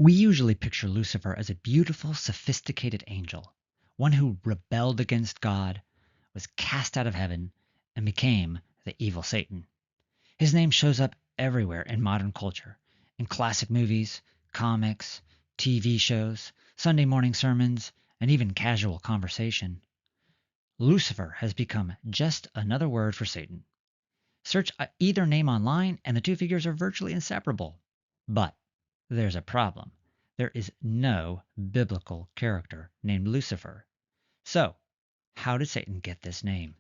We usually picture Lucifer as a beautiful, sophisticated angel, one who rebelled against God, was cast out of heaven, and became the evil Satan. His name shows up everywhere in modern culture, in classic movies, comics, TV shows, Sunday morning sermons, and even casual conversation. Lucifer has become just another word for Satan. Search either name online and the two figures are virtually inseparable. But there's a problem. There is no biblical character named Lucifer. So, how did Satan get this name?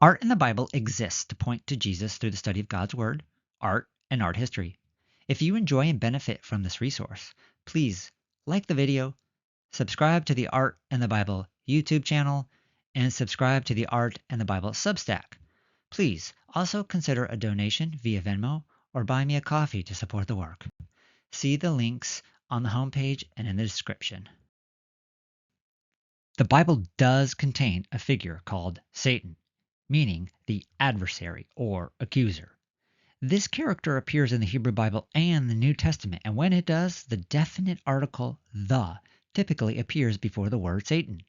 Art in the Bible exists to point to Jesus through the study of God's Word, art, and art history. If you enjoy and benefit from this resource, please like the video, subscribe to the Art and the Bible YouTube channel, and subscribe to the Art and the Bible Substack. Please also consider a donation via Venmo or buy me a coffee to support the work. See the links on the homepage and in the description. The Bible does contain a figure called Satan, meaning the adversary or accuser. This character appears in the Hebrew Bible and the New Testament, and when it does, the definite article "the" typically appears before the word Satan.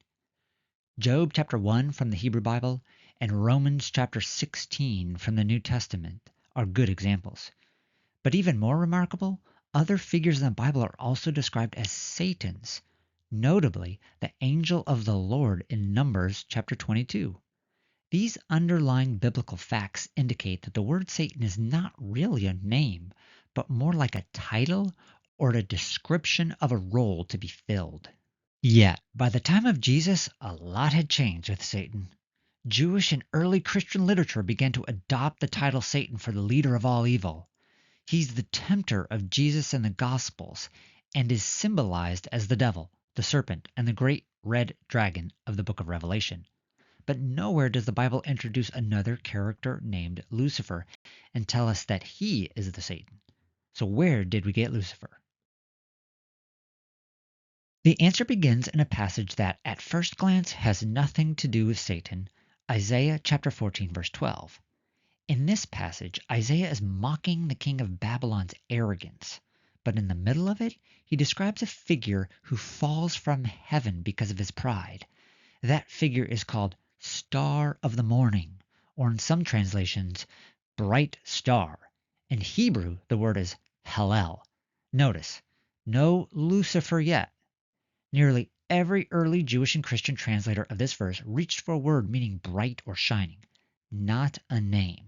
Job chapter 1 from the Hebrew Bible and Romans chapter 16 from the New Testament are good examples. But even more remarkable, other figures in the Bible are also described as Satans, notably the angel of the Lord in Numbers chapter 22. These underlying biblical facts indicate that the word Satan is not really a name, but more like a title or a description of a role to be filled. Yet, by the time of Jesus, a lot had changed with Satan. Jewish and early Christian literature began to adopt the title Satan for the leader of all evil. He's the tempter of Jesus in the Gospels and is symbolized as the devil, the serpent, and the great red dragon of the book of Revelation. But nowhere does the Bible introduce another character named Lucifer and tell us that he is the Satan. So where did we get Lucifer? The answer begins in a passage that, at first glance, has nothing to do with Satan, Isaiah chapter 14, verse 12. In this passage, Isaiah is mocking the king of Babylon's arrogance, but in the middle of it, he describes a figure who falls from heaven because of his pride. That figure is called Star of the Morning, or in some translations, Bright Star. In Hebrew, the word is Helel. Notice, no Lucifer yet. Nearly every early Jewish and Christian translator of this verse reached for a word meaning bright or shining, not a name.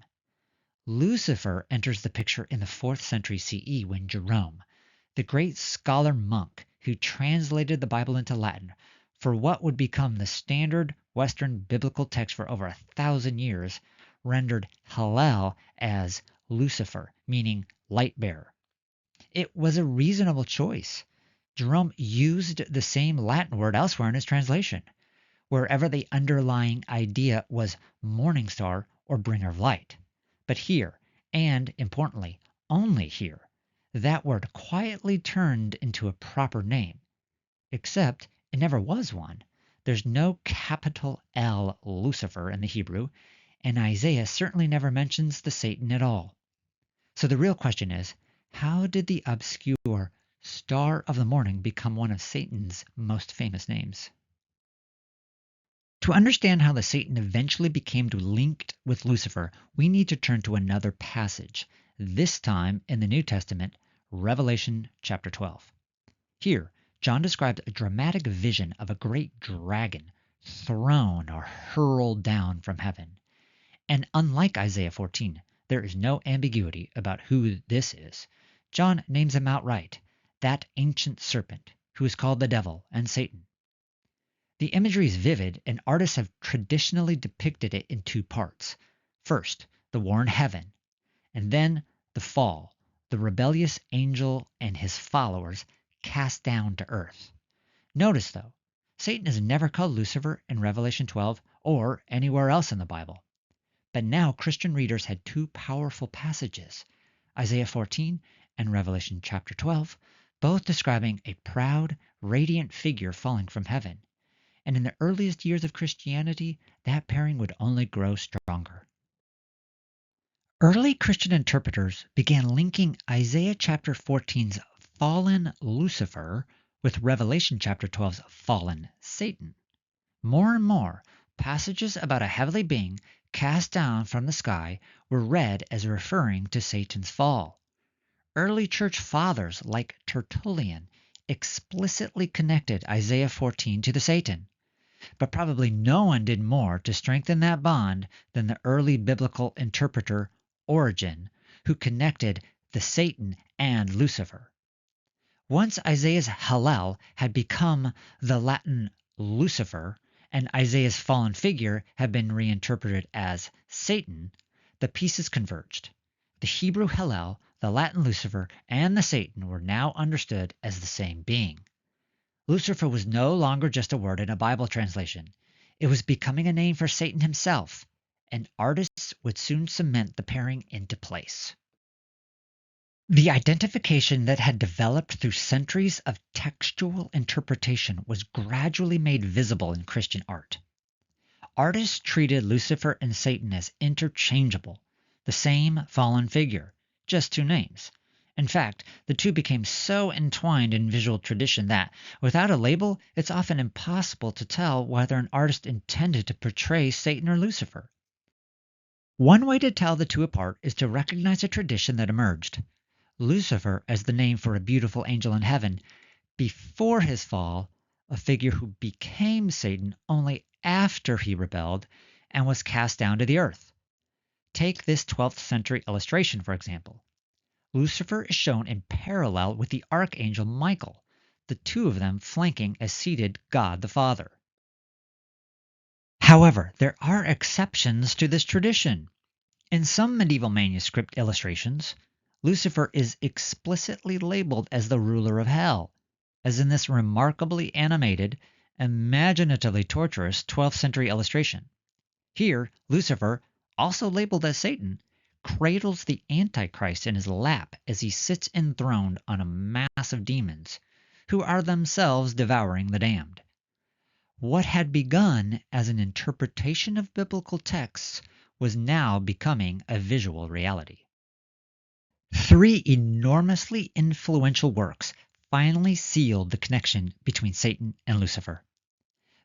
Lucifer enters the picture in the 4th century CE when Jerome, the great scholar monk who translated the Bible into Latin for what would become the standard Western biblical text for over 1,000 years, rendered Helel as Lucifer, meaning light bearer. It was a reasonable choice. Jerome used the same Latin word elsewhere in his translation, wherever the underlying idea was morning star or bringer of light. But here, and importantly, only here, that word quietly turned into a proper name. Except it never was one. There's no capital L Lucifer in the Hebrew, and Isaiah certainly never mentions the Satan at all. So the real question is, how did the obscure Star of the Morning become one of Satan's most famous names? To understand how the Satan eventually became linked with Lucifer, we need to turn to another passage, this time in the New Testament, Revelation chapter 12. Here, John describes a dramatic vision of a great dragon thrown or hurled down from heaven. And unlike Isaiah 14, there is no ambiguity about who this is. John names him outright, that ancient serpent who is called the devil and Satan. The imagery is vivid, and artists have traditionally depicted it in two parts. First, the war in heaven, and then the fall, the rebellious angel and his followers cast down to earth. Notice, though, Satan is never called Lucifer in Revelation 12 or anywhere else in the Bible. But now Christian readers had two powerful passages, Isaiah 14 and Revelation chapter 12, both describing a proud, radiant figure falling from heaven. And in the earliest years of Christianity, that pairing would only grow stronger. Early Christian interpreters began linking Isaiah chapter 14's fallen Lucifer with Revelation chapter 12's fallen Satan. More and more, passages about a heavenly being cast down from the sky were read as referring to Satan's fall. Early church fathers like Tertullian explicitly connected Isaiah 14 to the Satan, but probably no one did more to strengthen that bond than the early biblical interpreter Origen, who connected the Satan and Lucifer. Once Isaiah's Helel had become the Latin Lucifer, and Isaiah's fallen figure had been reinterpreted as Satan, the pieces converged. The Hebrew Helel, the Latin Lucifer, and the Satan were now understood as the same being. Lucifer was no longer just a word in a Bible translation. It was becoming a name for Satan himself, and artists would soon cement the pairing into place. The identification that had developed through centuries of textual interpretation was gradually made visible in Christian art. Artists treated Lucifer and Satan as interchangeable, the same fallen figure, just two names. In fact, the two became so entwined in visual tradition that, without a label, it's often impossible to tell whether an artist intended to portray Satan or Lucifer. One way to tell the two apart is to recognize a tradition that emerged. Lucifer as the name for a beautiful angel in heaven, before his fall, a figure who became Satan only after he rebelled and was cast down to the earth. Take this 12th century illustration, for example. Lucifer is shown in parallel with the archangel Michael, the two of them flanking a seated God the Father. However, there are exceptions to this tradition. In some medieval manuscript illustrations, Lucifer is explicitly labeled as the ruler of hell, as in this remarkably animated, imaginatively torturous 12th century illustration. Here, Lucifer, also labeled as Satan, cradles the Antichrist in his lap as he sits enthroned on a mass of demons, who are themselves devouring the damned. What had begun as an interpretation of biblical texts was now becoming a visual reality. Three enormously influential works finally sealed the connection between Satan and Lucifer.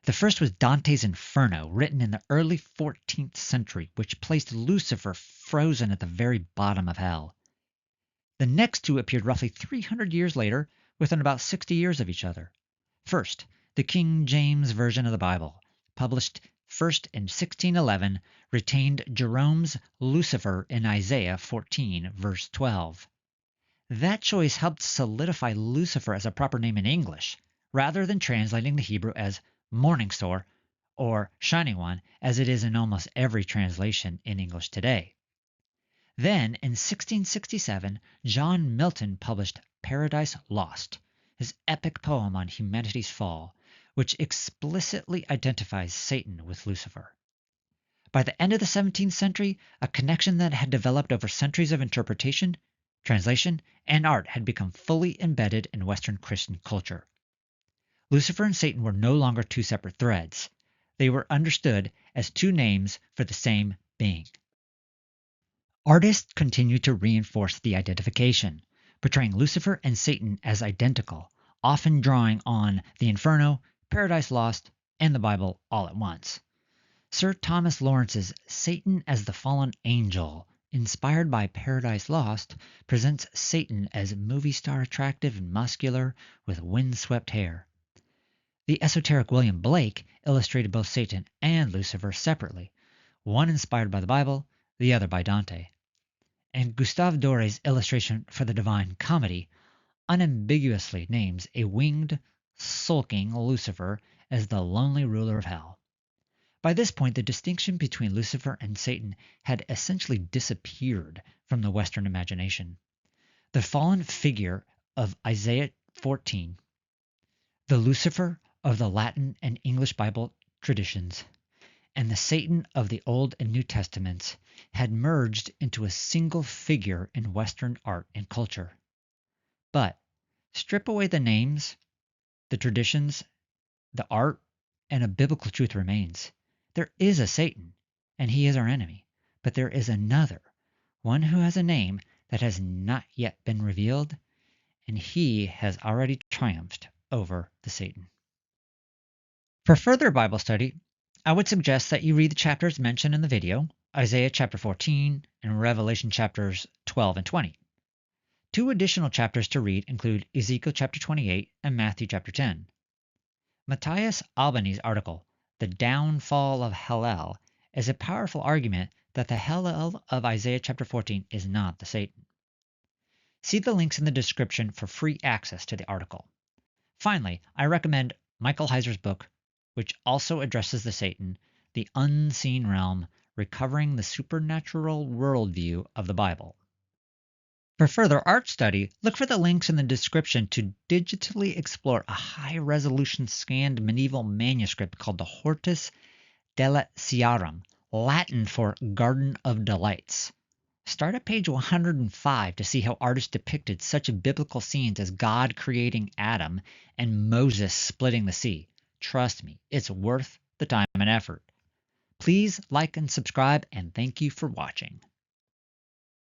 The first was Dante's Inferno, written in the early 14th century, which placed Lucifer frozen at the very bottom of hell. The next two appeared roughly 300 years later, within about 60 years of each other. First, the King James Version of the Bible, published first in 1611, retained Jerome's Lucifer in Isaiah 14, verse 12. That choice helped solidify Lucifer as a proper name in English, rather than translating the Hebrew as Morning Star or Shining One, as it is in almost every translation in English today. Then, in 1667, John Milton published Paradise Lost, his epic poem on humanity's fall, which explicitly identifies Satan with Lucifer. By the end of the 17th century, a connection that had developed over centuries of interpretation, translation, and art had become fully embedded in Western Christian culture. Lucifer and Satan were no longer two separate threads. They were understood as two names for the same being. Artists continued to reinforce the identification, portraying Lucifer and Satan as identical, often drawing on the Inferno, Paradise Lost, and the Bible all at once. Sir Thomas Lawrence's Satan as the Fallen Angel, inspired by Paradise Lost, presents Satan as movie star attractive and muscular with windswept hair. The esoteric William Blake illustrated both Satan and Lucifer separately, one inspired by the Bible, the other by Dante. And Gustave Doré's illustration for the Divine Comedy unambiguously names a winged, sulking Lucifer as the lonely ruler of hell. By this point, the distinction between Lucifer and Satan had essentially disappeared from the Western imagination. The fallen figure of Isaiah 14, the Lucifer of the Latin and English Bible traditions, and the Satan of the Old and New Testaments had merged into a single figure in Western art and culture. But strip away the names, the traditions, the art, and a biblical truth remains. There is a Satan, and he is our enemy. But there is another, one who has a name that has not yet been revealed, and he has already triumphed over the Satan. For further Bible study, I would suggest that you read the chapters mentioned in the video, Isaiah chapter 14 and Revelation chapters 12 and 20. 2 additional chapters to read include Ezekiel chapter 28 and Matthew chapter 10. Matthias Albani's article, The Downfall of Helel, is a powerful argument that the Helel of Isaiah chapter 14 is not the Satan. See the links in the description for free access to the article. Finally, I recommend Michael Heiser's book, which also addresses the Satan, The Unseen Realm, Recovering the Supernatural Worldview of the Bible. For further art study, look for the links in the description to digitally explore a high-resolution scanned medieval manuscript called the Hortus Deliciarum, Latin for Garden of Delights. Start at page 105 to see how artists depicted such biblical scenes as God creating Adam and Moses splitting the sea. Trust me, it's worth the time and effort. Please like and subscribe, and thank you for watching.